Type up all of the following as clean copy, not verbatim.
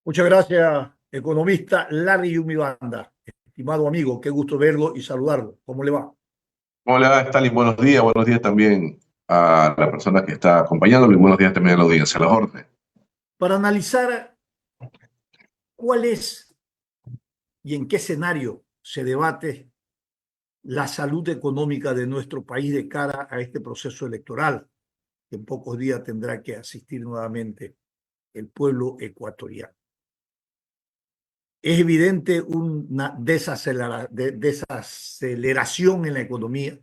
Muchas gracias, economista Larry Yumibanda. Estimado amigo, qué gusto verlo y saludarlo. ¿Cómo le va? Hola, Stalin, buenos días también a la persona que está acompañándolo y buenos días también a la audiencia, a las órdenes. Para analizar cuál es y en qué escenario se debate la salud económica de nuestro país de cara a este proceso electoral, que en pocos días tendrá que asistir nuevamente el pueblo ecuatoriano. Es evidente una desaceleración en la economía.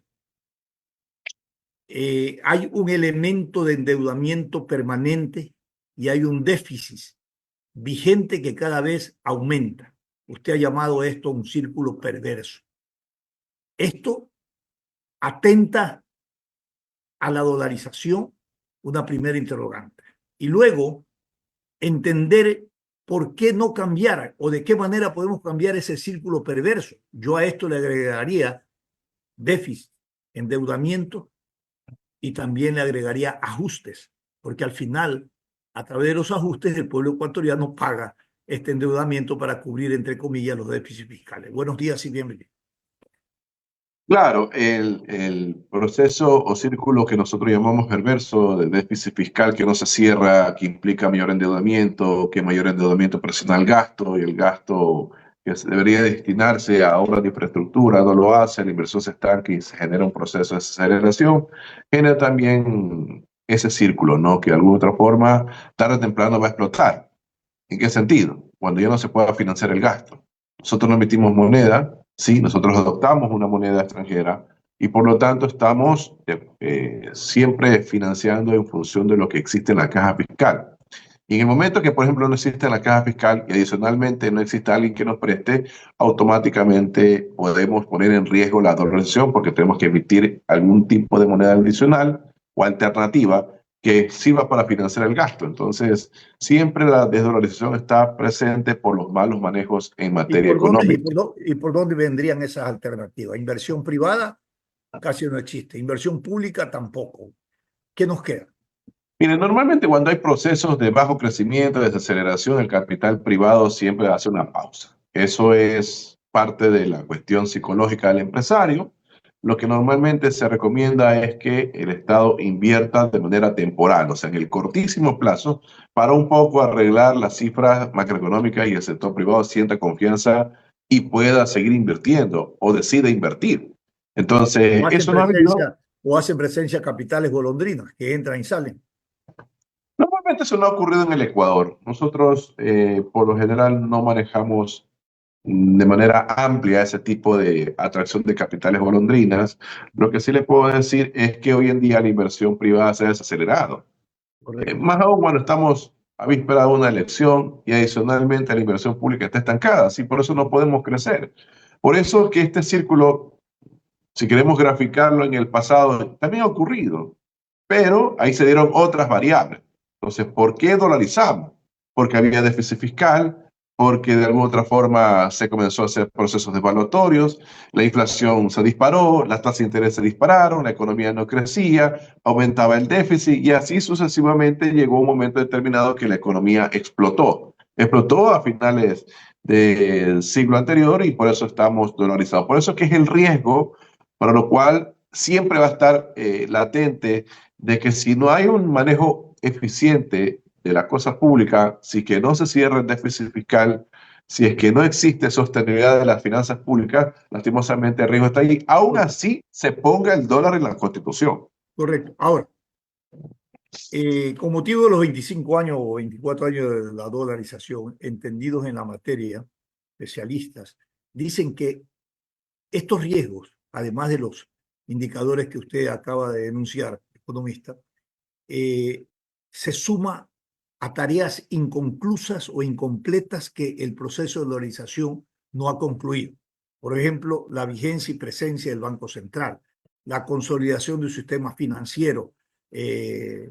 Hay un elemento de endeudamiento permanente y hay un déficit vigente que cada vez aumenta. Usted ha llamado esto un círculo perverso. Esto atenta a la dolarización, una primera interrogante. Y luego, entender por qué no cambiar o de qué manera podemos cambiar ese círculo perverso. Yo a esto le agregaría déficit, endeudamiento y también le agregaría ajustes, porque al final, a través de los ajustes, el pueblo ecuatoriano paga este endeudamiento para cubrir, entre comillas, los déficits fiscales. Buenos días y bienvenidos. Claro, el proceso o círculo que nosotros llamamos perverso de déficit fiscal que no se cierra, que implica mayor endeudamiento, que mayor endeudamiento presiona el gasto y el gasto que debería destinarse a obras de infraestructura no lo hace, la inversión se estanca y se genera un proceso de desaceleración, genera también ese círculo, ¿no? Que de alguna otra forma, tarde o temprano va a explotar. ¿En qué sentido? Cuando ya no se pueda financiar el gasto. Nosotros no emitimos moneda, sí, nosotros adoptamos una moneda extranjera y por lo tanto estamos siempre financiando en función de lo que existe en la caja fiscal. Y en el momento que, por ejemplo, no existe la caja fiscal y adicionalmente no existe alguien que nos preste, automáticamente podemos poner en riesgo la dolarización porque tenemos que emitir algún tipo de moneda adicional o alternativa que sirva para financiar el gasto. Entonces, siempre la desdolarización está presente por los malos manejos en ¿Y materia por dónde, económica. y por dónde vendrían esas alternativas? Inversión privada casi no existe, inversión pública tampoco. ¿Qué nos queda? Mire, normalmente cuando hay procesos de bajo crecimiento, de desaceleración, el capital privado siempre hace una pausa. Eso es parte de la cuestión psicológica del empresario. Lo que normalmente se recomienda es que el Estado invierta de manera temporal, o sea, en el cortísimo plazo, para un poco arreglar las cifras macroeconómicas y el sector privado sienta confianza y pueda seguir invirtiendo o decida invertir. O Entonces, hacen eso no ha habido. presencia, o hacen presencia capitales golondrinas que entran y salen. Normalmente eso no ha ocurrido en el Ecuador. Nosotros, por lo general, no manejamos de manera amplia ese tipo de atracción de capitales golondrinas. Lo que sí le puedo decir es que hoy en día la inversión privada se ha desacelerado. Correcto. Más aún cuando estamos a víspera de una elección y adicionalmente la inversión pública está estancada. Así por eso no podemos crecer. Por eso que este círculo, si queremos graficarlo en el pasado, también ha ocurrido, pero ahí se dieron otras variables. Entonces, ¿por qué dolarizamos? Porque había déficit fiscal, porque de alguna otra forma se comenzó a hacer procesos devaluatorios, la inflación se disparó, las tasas de interés se dispararon, la economía no crecía, aumentaba el déficit y así sucesivamente llegó un momento determinado que la economía explotó. Explotó a finales del siglo anterior y por eso estamos dolarizados. Por eso que es el riesgo para lo cual siempre va a estar latente de que si no hay un manejo eficiente de la cosa pública, si que no se cierra el déficit fiscal, si es que no existe sostenibilidad de las finanzas públicas, lastimosamente el riesgo está ahí. Aún así se ponga el dólar en la Constitución. Correcto. Ahora, con motivo de los 25 años o 24 años de la dolarización, entendidos en la materia, especialistas, dicen que estos riesgos, además de los indicadores que usted acaba de denunciar, economista, eh, se suma a tareas inconclusas o incompletas que el proceso de dolarización no ha concluido. Por ejemplo, la vigencia y presencia del Banco Central, la consolidación de un sistema financiero eh,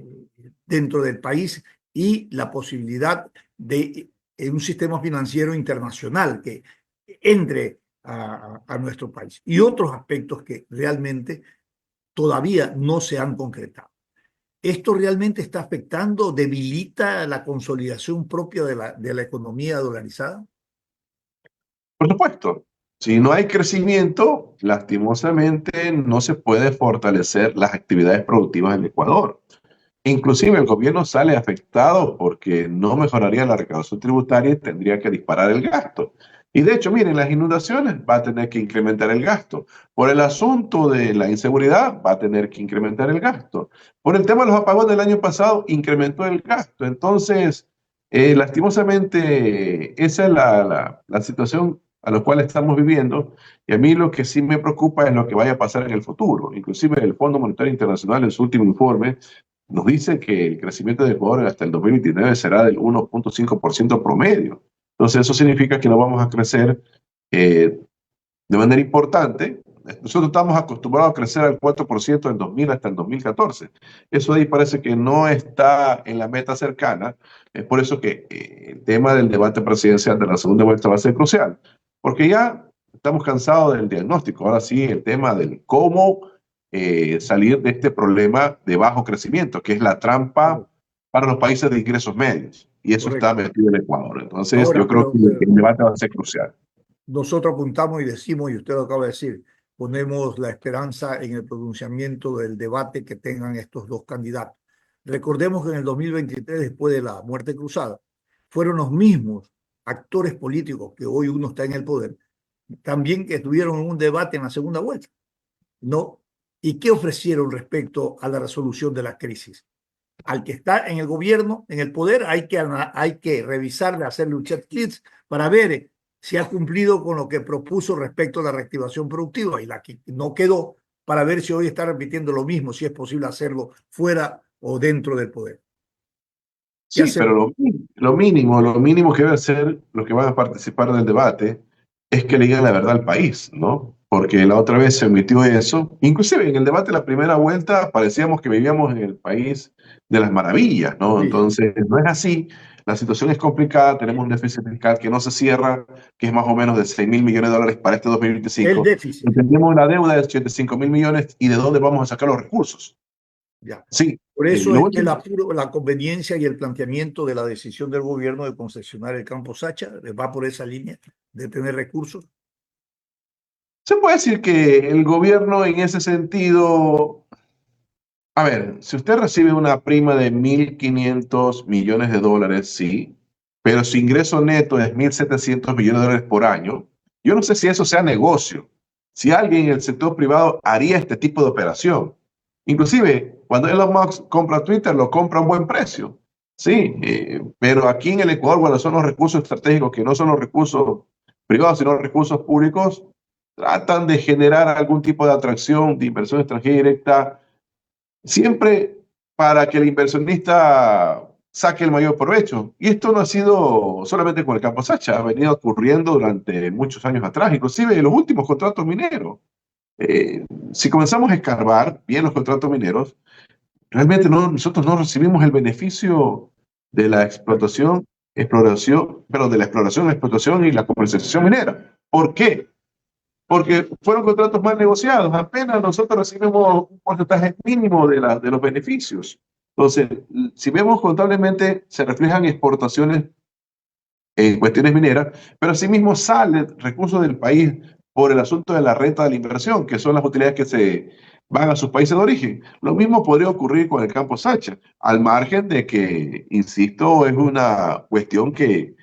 dentro del país y la posibilidad de un sistema financiero internacional que entre a nuestro país. Y otros aspectos que realmente todavía no se han concretado. ¿Esto realmente está afectando, debilita la consolidación propia de la economía dolarizada? Por supuesto, si no hay crecimiento, lastimosamente no se puede fortalecer las actividades productivas en Ecuador. Inclusive el gobierno sale afectado porque no mejoraría la recaudación tributaria y tendría que disparar el gasto. Y de hecho, miren, las inundaciones va a tener que incrementar el gasto. Por el asunto de la inseguridad va a tener que incrementar el gasto. Por el tema de los apagones del año pasado, incrementó el gasto. Entonces, lastimosamente, esa es la situación a la cual estamos viviendo. Y a mí lo que sí me preocupa es lo que vaya a pasar en el futuro. Inclusive el Fondo Monetario Internacional en su último informe nos dice que el crecimiento de Ecuador hasta el 2029 será del 1,5% promedio. Entonces, eso significa que no vamos a crecer de manera importante. Nosotros estamos acostumbrados a crecer al 4% en 2000 hasta el 2014. Eso ahí parece que no está en la meta cercana. Es por eso que el tema del debate presidencial de la segunda vuelta va a ser crucial, porque ya estamos cansados del diagnóstico. Ahora sí, el tema del cómo salir de este problema de bajo crecimiento, que es la trampa Correcto. para los países de ingresos medios. Y eso está Correcto. metido en Ecuador. Entonces, Ahora, yo creo que el debate va a ser crucial. nosotros apuntamos y decimos, y usted lo acaba de decir, ponemos la esperanza en el pronunciamiento del debate que tengan estos dos candidatos. Recordemos que en el 2023, después de la muerte cruzada, fueron los mismos actores políticos que hoy uno está en el poder, también que estuvieron en un debate en la segunda vuelta, ¿no? ¿Y qué ofrecieron respecto a la resolución de la crisis? Al que está en el gobierno, en el poder, hay que revisarle, hacerle un checklist para ver si ha cumplido con lo que propuso respecto a la reactivación productiva y la que no quedó, para ver si hoy está repitiendo lo mismo, si es posible hacerlo fuera o dentro del poder. ¿Qué Sí, pero hacemos? lo mínimo que debe hacer los que van a participar del debate es que le digan la verdad al país, ¿no? Porque la otra vez se omitió eso. Inclusive en el debate de la primera vuelta parecíamos que vivíamos en el país de las maravillas, ¿no? Sí, Entonces, no es así. La situación es complicada, tenemos un déficit fiscal que no se cierra, que es más o menos de 6.000 millones de dólares para este el 2025. déficit, Tenemos una deuda de 85.000 millones y de dónde vamos a sacar los recursos. ya. Sí, Por eso lo es que último. la conveniencia y el planteamiento de la decisión del gobierno de concesionar el campo Sacha va por esa línea de tener recursos. Se puede decir que el gobierno en ese sentido, a ver, si usted recibe una prima de 1.500 millones de dólares, sí, pero su ingreso neto es 1.700 millones de dólares por año, yo no sé si eso sea negocio, si alguien en el sector privado haría este tipo de operación. Inclusive, cuando Elon Musk compra Twitter, lo compra a un buen precio, sí, pero aquí en el Ecuador, cuando son los recursos estratégicos, que no son los recursos privados, sino los recursos públicos, tratan de generar algún tipo de atracción de inversión extranjera directa, siempre para que el inversionista saque el mayor provecho. Y esto no ha sido solamente con el campo Sacha, ha venido ocurriendo durante muchos años atrás, inclusive en los últimos contratos mineros. Eh, si comenzamos a escarbar bien los contratos mineros, realmente nosotros no recibimos el beneficio de la exploración, pero de la exploración, la explotación y la comercialización minera. ¿Por qué? Porque fueron contratos mal negociados. Apenas nosotros recibimos un porcentaje mínimo de los beneficios. Entonces, si vemos contablemente, se reflejan exportaciones en cuestiones mineras, pero asimismo salen recursos del país por el asunto de la renta de la inversión, que son las utilidades que se van a sus países de origen. Lo mismo podría ocurrir con el campo Sacha, al margen de que, insisto, es una cuestión que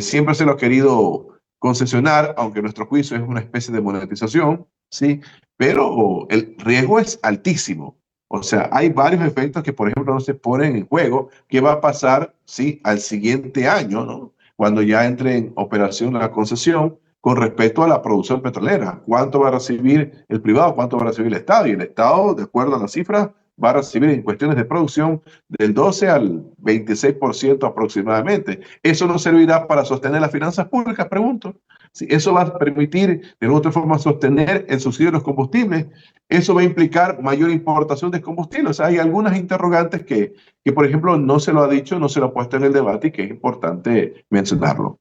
siempre se lo ha querido concesionar, aunque nuestro juicio es una especie de monetización, ¿sí? Pero el riesgo es altísimo. O sea, hay varios efectos que, por ejemplo, no se ponen en juego. ¿Qué va a pasar, sí, al siguiente año, ¿no? Cuando ya entre en operación la concesión con respecto a la producción petrolera? ¿Cuánto va a recibir el privado? ¿Cuánto va a recibir el Estado? Y el Estado, de acuerdo a las cifras, va a recibir en cuestiones de producción del 12 al 26% aproximadamente. ¿Eso no servirá para sostener las finanzas públicas? Pregunto. Si eso va a permitir de otra forma sostener el subsidio de los combustibles, eso va a implicar mayor importación de combustible. O sea, hay algunas interrogantes que, por ejemplo, no se lo ha dicho, no se lo ha puesto en el debate y que es importante mencionarlo.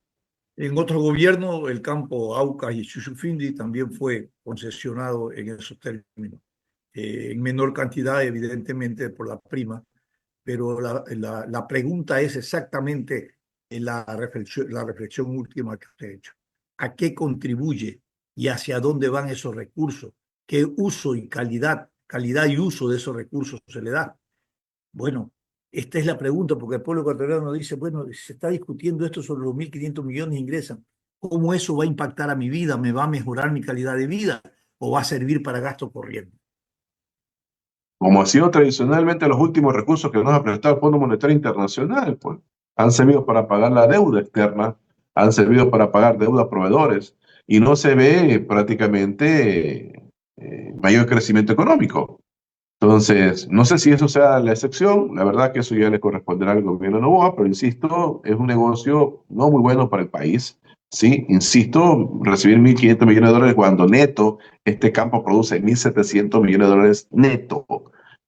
En otro gobierno, el campo Aucas y Chuchufindi también fue concesionado en esos términos. en menor cantidad, evidentemente, por la prima, pero la pregunta es exactamente la reflexión última que usted ha hecho. ¿A qué contribuye y hacia dónde van esos recursos? ¿Qué uso y calidad y uso de esos recursos se le da? Bueno, esta es la pregunta, porque el pueblo ecuatoriano dice, bueno, se está discutiendo esto sobre los 1.500 millones que ingresan. ¿Cómo eso va a impactar a mi vida? ¿Me va a mejorar mi calidad de vida? ¿O va a servir para gasto corriente? Como ha sido tradicionalmente los últimos recursos que nos ha prestado el Fondo Monetario Internacional, pues han servido para pagar la deuda externa, han servido para pagar deuda a proveedores y no se ve prácticamente mayor crecimiento económico. Entonces, no sé si eso sea la excepción, la verdad que eso ya le corresponderá al gobierno de Novoa, pero insisto, es un negocio no muy bueno para el país. Sí, insisto, recibir 1.500 millones de dólares cuando neto este campo produce 1.700 millones de dólares neto.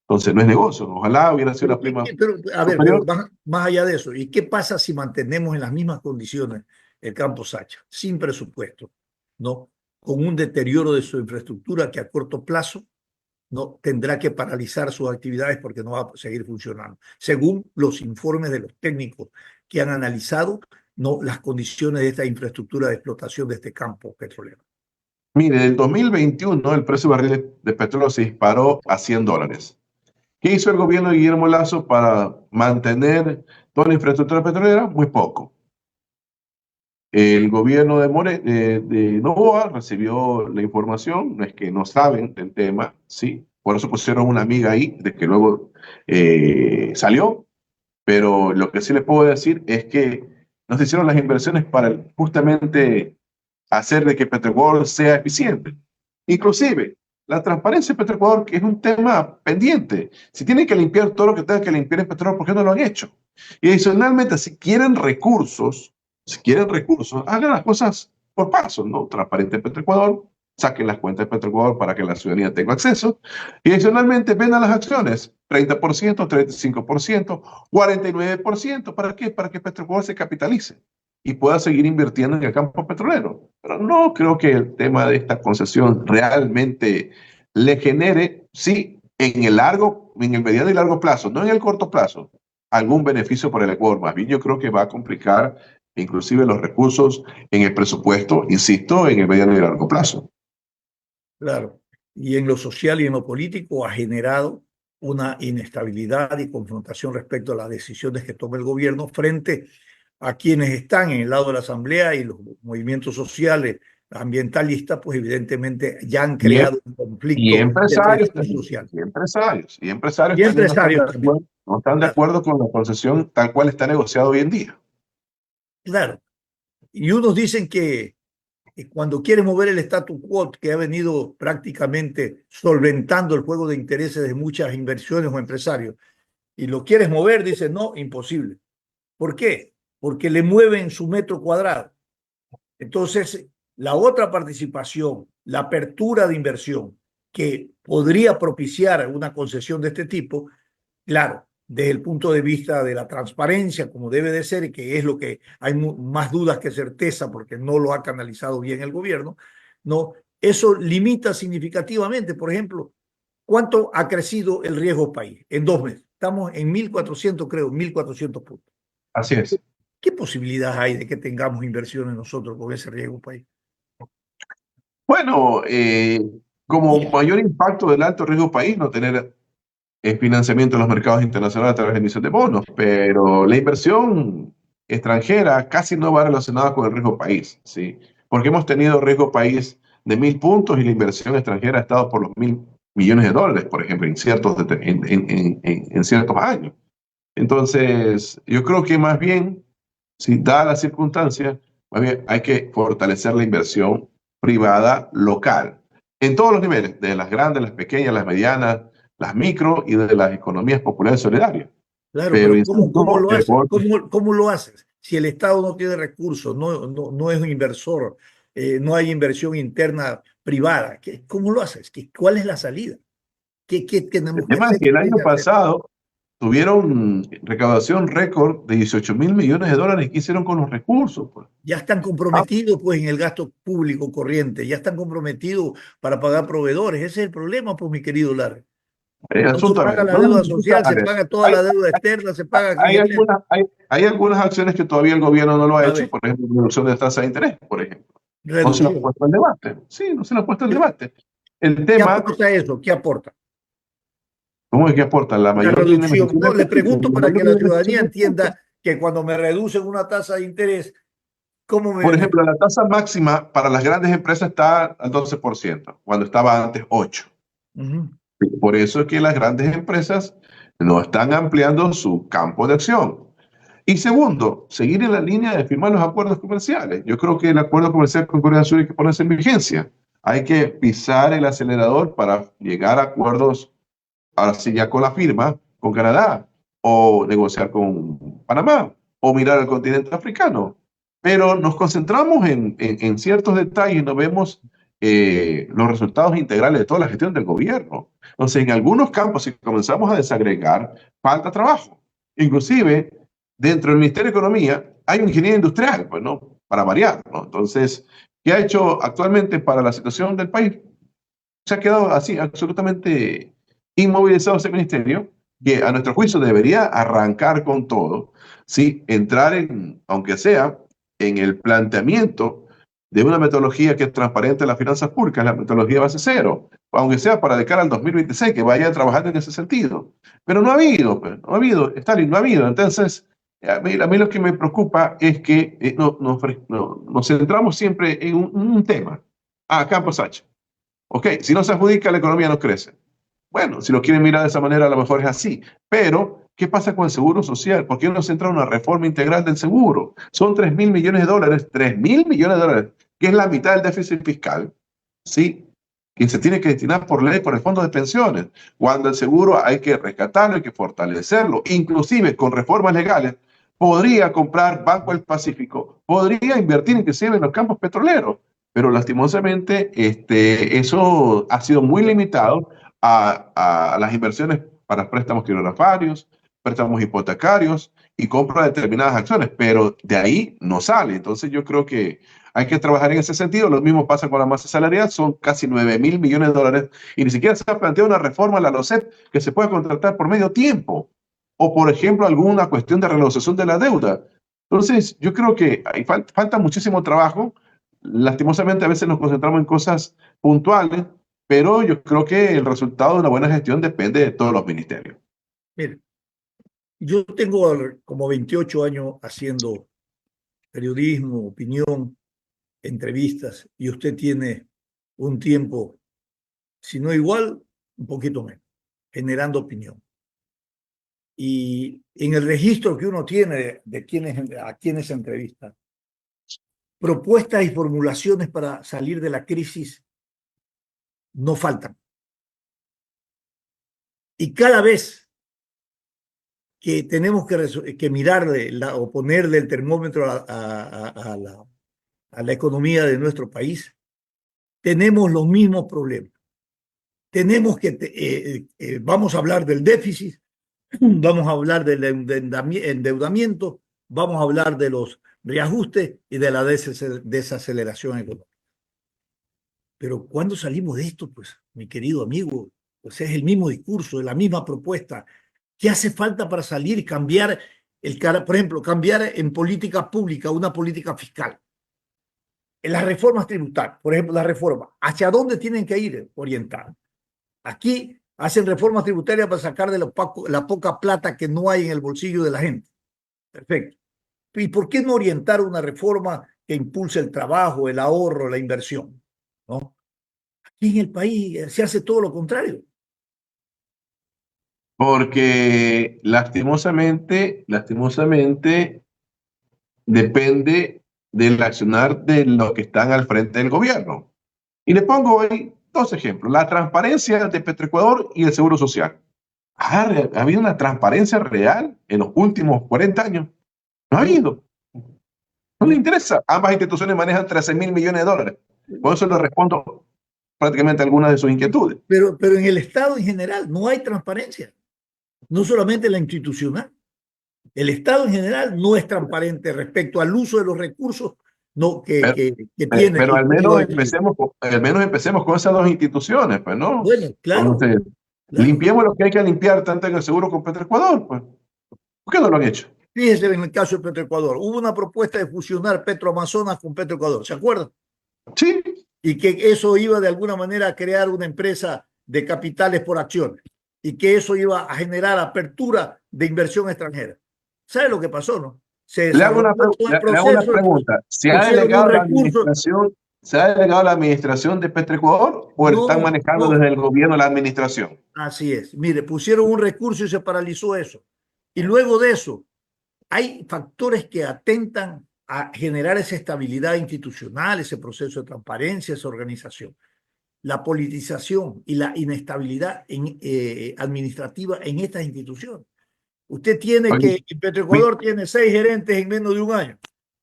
Entonces, no es negocio. Ojalá hubiera sido la prima A ver, pero superior. más allá de eso, ¿y qué pasa si mantenemos en las mismas condiciones el campo Sacha, sin presupuesto, ¿no? Con un deterioro de su infraestructura que a corto plazo no tendrá que paralizar sus actividades porque no va a seguir funcionando. Según los informes de los técnicos que han analizado no, las condiciones de esta infraestructura de explotación de este campo petrolero. Mire, en el 2021 el precio del barril de petróleo se disparó a $100. ¿Qué hizo el gobierno de Guillermo Lasso para mantener toda la infraestructura petrolera? Muy poco. El gobierno de Novoa recibió la información, no es que no saben del tema, ¿sí? Por eso pusieron una amiga ahí, de que luego salió, pero lo que sí les puedo decir es que nos hicieron las inversiones para justamente hacer de que Petroecuador sea eficiente. Inclusive, la transparencia de Petroecuador, que es un tema pendiente. Si tienen que limpiar todo lo que tengan que limpiar en Petroecuador, ¿por qué no lo han hecho? Y adicionalmente, si quieren recursos, hagan las cosas por pasos, ¿no? Transparente Petroecuador, saquen las cuentas de Petroecuador para que la ciudadanía tenga acceso. Y adicionalmente, vendan las acciones, 30%, 35%, 49%. ¿Para qué? Para que Petroecuador se capitalice y pueda seguir invirtiendo en el campo petrolero. Pero no creo que el tema de esta concesión realmente le genere, sí, en el mediano y largo plazo, no en el corto plazo, algún beneficio para el Ecuador. Más bien yo creo que va a complicar inclusive los recursos en el presupuesto, insisto, en el mediano y largo plazo. Claro. Y en lo social y en lo político ha generado una inestabilidad y confrontación respecto a las decisiones que toma el gobierno frente a quienes están en el lado de la Asamblea y los movimientos sociales ambientalistas, pues evidentemente ya han Y, creado un y conflicto de empresarios tensión también, social. y empresarios Y también no están de empresarios también. acuerdo, no están de Claro, acuerdo con la concesión tal cual está negociado hoy en día. claro. Y unos dicen que cuando quiere mover el status quo que ha venido prácticamente solventando el juego de intereses de muchas inversiones o empresarios, y lo quieres mover, dice, no, imposible. ¿Por qué? Porque le mueven su metro cuadrado. Entonces, la otra participación, la apertura de inversión que podría propiciar una concesión de este tipo, claro, desde el punto de vista de la transparencia, como debe de ser, y que es lo que hay más dudas que certeza porque no lo ha canalizado bien el gobierno, no, eso limita significativamente, por ejemplo, cuánto ha crecido el riesgo país en 2 meses. Estamos en 1.400, creo, 1.400 puntos. Así es. ¿Qué posibilidad hay de que tengamos inversiones nosotros con ese riesgo país? Bueno, como mayor impacto del alto riesgo país, no tener financiamiento en los mercados internacionales a través de emisión de bonos, pero la inversión extranjera casi no va relacionada con el riesgo país, ¿sí? Porque hemos tenido riesgo país de 1.000 puntos y la inversión extranjera ha estado por los 1.000 millones de dólares, por ejemplo, en ciertos años. Entonces, yo creo que más bien, si da la circunstancia, más bien hay que fortalecer la inversión privada local, en todos los niveles, de las grandes, las pequeñas, las medianas, las micro y de las economías populares solidarias. Claro, Pero pero ¿cómo insisto, lo haces? ¿Cómo lo haces? Si el Estado no tiene recursos, no es un inversor, no hay inversión interna privada, ¿cómo lo haces? ¿Cuál es la salida? ¿Qué el tenemos que tema es hacer? que ¿Qué hay que hacer? tuvieron recaudación récord de 18.000 millones de dólares. ¿Qué hicieron con los recursos? Pues? Ya están comprometidos pues en el gasto público corriente, ya están comprometidos para pagar proveedores. Ese es el problema, pues mi querido Lar. El No se asunto, a paga ver, la no nos deuda gusta, social, a se ver, paga toda hay, la deuda externa, se paga quien esté. hay algunas acciones que todavía el gobierno no lo ha A hecho, ver, por ejemplo, reducción de tasa de interés, por ejemplo. No se lo ha reducción. puesto al debate. Sí, no se lo ha puesto al debate. El ¿Qué tema, aporta eso? ¿Qué aporta? ¿cómo es que aporta? La La mayor reducción. dinamización No, del le público, pregunto la para mayor que la dinamización ciudadanía del público. entienda que cuando me reducen una tasa de interés, ¿cómo me Por beneficia? ejemplo, la tasa máxima para las grandes empresas está al 12%, cuando estaba antes 8%. Ujú. Por eso es que las grandes empresas no están ampliando su campo de acción. Y segundo, seguir en la línea de firmar los acuerdos comerciales. Yo creo que el acuerdo comercial con Corea del Sur hay que ponerse en vigencia. Hay que pisar el acelerador para llegar a acuerdos, ahora sí ya con la firma, con Canadá, o negociar con Panamá, o mirar al continente africano. Pero nos concentramos en ciertos detalles y no vemos los resultados integrales de toda la gestión del gobierno. Entonces, en algunos campos, si comenzamos a desagregar, falta trabajo. Inclusive, dentro del Ministerio de Economía hay un ingeniero industrial, pues, ¿no? Para variar, ¿no? Entonces, ¿qué ha hecho actualmente para la situación del país? Se ha quedado así, absolutamente inmovilizado ese ministerio, que a nuestro juicio debería arrancar con todo, ¿sí? Entrar en, aunque sea, en el planteamiento de una metodología que es transparente en las finanzas públicas, la metodología base cero, aunque sea para de cara al 2026, que vaya trabajando en ese sentido. Pero no ha habido, pues, no ha habido, Stalin, no ha habido. Entonces, a mí lo que me preocupa es que nos centramos siempre en un tema. Campos H. Ok, si no se adjudica, la economía no crece. Bueno, si lo quieren mirar de esa manera, a lo mejor es así. Pero, ¿qué pasa con el seguro social? ¿Por qué no se entra una reforma integral del seguro? Son 3.000 millones de dólares, 3.000 millones de dólares, que es la mitad del déficit fiscal, ¿sí? Que se tiene que destinar por ley por el fondo de pensiones. Cuando el seguro hay que rescatarlo, hay que fortalecerlo, inclusive con reformas legales. Podría comprar Banco del Pacífico, podría invertir inclusive en los campos petroleros, pero lastimosamente eso ha sido muy limitado a las inversiones para préstamos quironafarios, préstamos hipotecarios y compra de determinadas acciones, pero de ahí no sale. Entonces yo creo que hay que trabajar en ese sentido. Lo mismo pasa con la masa salarial, son casi 9.000 millones de dólares y ni siquiera se ha planteado una reforma a la LOCEP que se pueda contratar por medio tiempo o, por ejemplo, alguna cuestión de renegociación de la deuda. Entonces, yo creo que falta muchísimo trabajo. Lastimosamente, a veces nos concentramos en cosas puntuales, pero yo creo que el resultado de una buena gestión depende de todos los ministerios. Mire, yo tengo como 28 años haciendo periodismo, opinión, entrevistas, y usted tiene un tiempo, si no igual, un poquito menos, generando opinión. Y en el registro que uno tiene de a quienes entrevista, propuestas y formulaciones para salir de la crisis no faltan. Y cada vez que tenemos que mirarle o ponerle el termómetro a la economía de nuestro país, tenemos los mismos problemas. Tenemos vamos a hablar del déficit, vamos a hablar del endeudamiento, vamos a hablar de los reajustes y de la desaceleración económica. Pero ¿cuándo salimos de esto? Pues, mi querido amigo, pues es el mismo discurso, es la misma propuesta. ¿Qué hace falta para salir y cambiar por ejemplo, cambiar en política pública una política fiscal? En las reformas tributarias, por ejemplo, la reforma, ¿hacia dónde tienen que ir orientadas? Aquí hacen reformas tributarias para sacar de la poca plata que no hay en el bolsillo de la gente. Perfecto. ¿Y por qué no orientar una reforma que impulse el trabajo, el ahorro, la inversión? ¿No? Aquí en el país se hace todo lo contrario. Porque lastimosamente depende del accionar de los que están al frente del gobierno. Y le pongo hoy dos ejemplos: la transparencia de Petroecuador y el Seguro Social. ¿Ha habido una transparencia real en los últimos 40 años? No ha No, habido. No le no. interesa. Ambas instituciones manejan 13.000 millones de dólares. Por eso le respondo prácticamente algunas de sus inquietudes. Pero en el Estado en general no hay transparencia. no solamente la institucional. El Estado en general no es transparente respecto al uso de los recursos no, Pero, que tiene pero y cómo lo administra. al menos empecemos con esas dos instituciones, pues, ¿no? Bueno, claro, Entonces, claro. limpiemos lo que hay que limpiar, tanto en el seguro como Petroecuador, pues. ¿Por qué no lo han hecho? Fíjese en el caso de Petroecuador. Hubo una propuesta de fusionar Petroamazonas con Petroecuador, ¿se acuerdan? Sí, Y que eso iba de alguna manera a crear una empresa de capitales por acciones y que eso iba a generar apertura de inversión extranjera. ¿Sabe lo que pasó, no? Se desarrolló todo el le hago una proceso, pregunta. pusieron un recurso. ¿Se ha delegado la administración de Petroecuador o están No, manejando no, desde el gobierno la administración? así es. Mire, pusieron un recurso y se paralizó eso. Y luego de eso, hay factores que atentan a generar esa estabilidad institucional, ese proceso de transparencia, esa organización. La politización y la inestabilidad administrativa en estas instituciones. Usted tiene Oye, que, Petroecuador tiene 6 gerentes en menos de un año,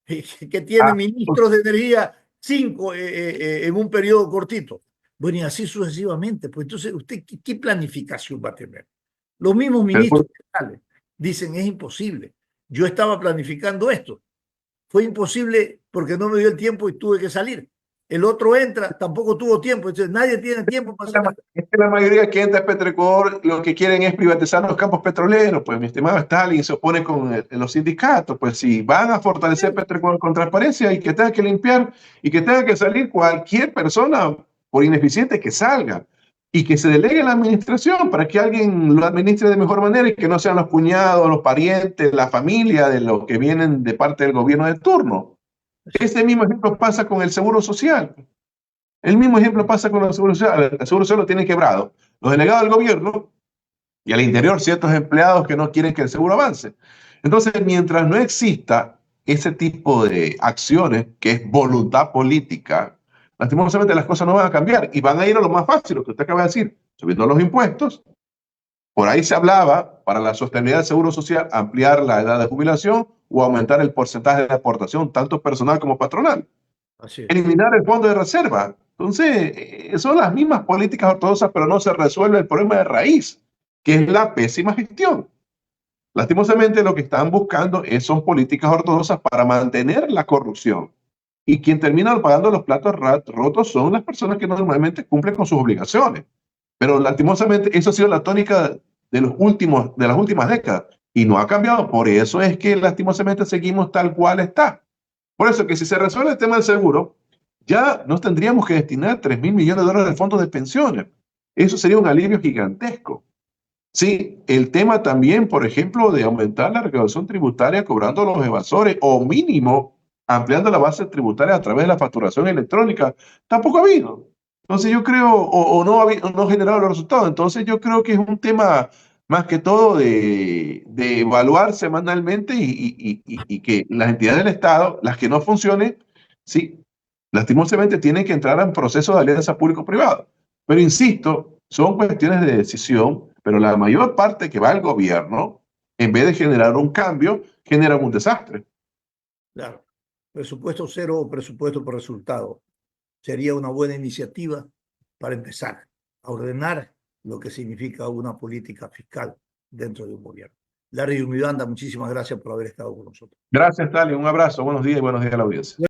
que tiene ah, ministros de energía 5 en un periodo cortito. Bueno, y así sucesivamente. Pues entonces, ¿usted qué planificación va a tener? Los mismos ministros generales dicen, es imposible. Yo estaba planificando esto. Fue imposible porque no me dio el tiempo y tuve que salir. El otro entra, tampoco tuvo tiempo. Entonces, nadie tiene tiempo para sacar. es que la mayoría que entra a Petroecuador lo que quieren es privatizar los campos petroleros, pues mi estimado Stalin se opone con los sindicatos, pues si van a fortalecer Petroecuador con transparencia y que tenga que limpiar y que tenga que salir cualquier persona, por ineficiente que salga, y que se delegue la administración para que alguien lo administre de mejor manera y que no sean los cuñados, los parientes, la familia de los que vienen de parte del gobierno de turno. Este mismo ejemplo pasa con el seguro social. El mismo ejemplo pasa con la seguridad social. El seguro social lo tiene quebrado. Los delegados del gobierno y al interior ciertos empleados que no quieren que el seguro avance. Entonces, mientras no exista ese tipo de acciones, que es voluntad política, lastimosamente las cosas no van a cambiar y van a ir a lo más fácil, lo que usted acaba de decir, subiendo los impuestos. Por ahí se hablaba, para la sostenibilidad del seguro social, ampliar la edad de jubilación o aumentar el porcentaje de aportación, tanto personal como patronal. Así es. Eliminar el fondo de reserva. Entonces, son las mismas políticas ortodoxas, pero no se resuelve el problema de raíz, que es la pésima gestión. Lastimosamente, lo que están buscando son políticas ortodoxas para mantener la corrupción. Y quien termina pagando los platos rotos son las personas que normalmente cumplen con sus obligaciones. Pero lastimosamente, eso ha sido la tónica de las últimas décadas y no ha cambiado. Por eso es que lastimosamente seguimos tal cual está. Por eso que si se resuelve el tema del seguro, ya no tendríamos que destinar 3.000 millones de dólares de fondos de pensiones. Eso sería un alivio gigantesco. Sí, el tema también, por ejemplo, de aumentar la recaudación tributaria cobrando a los evasores o mínimo ampliando la base tributaria a través de la facturación electrónica, tampoco ha habido. Entonces yo creo, o no ha generado los resultados. Entonces yo creo que es un tema más que todo de evaluar semanalmente y que las entidades del Estado, las que no funcionen, sí, lastimosamente tienen que entrar en proceso de alianza público-privado. Pero insisto, son cuestiones de decisión, pero la mayor parte que va al gobierno, en vez de generar un cambio, genera un desastre. Claro. Presupuesto cero o presupuesto por resultado. Sería una buena iniciativa para empezar a ordenar lo que significa una política fiscal dentro de un gobierno. Larry Miranda, muchísimas gracias por haber estado con nosotros. Gracias, Tali. Un abrazo. Buenos días y buenos días a la audiencia.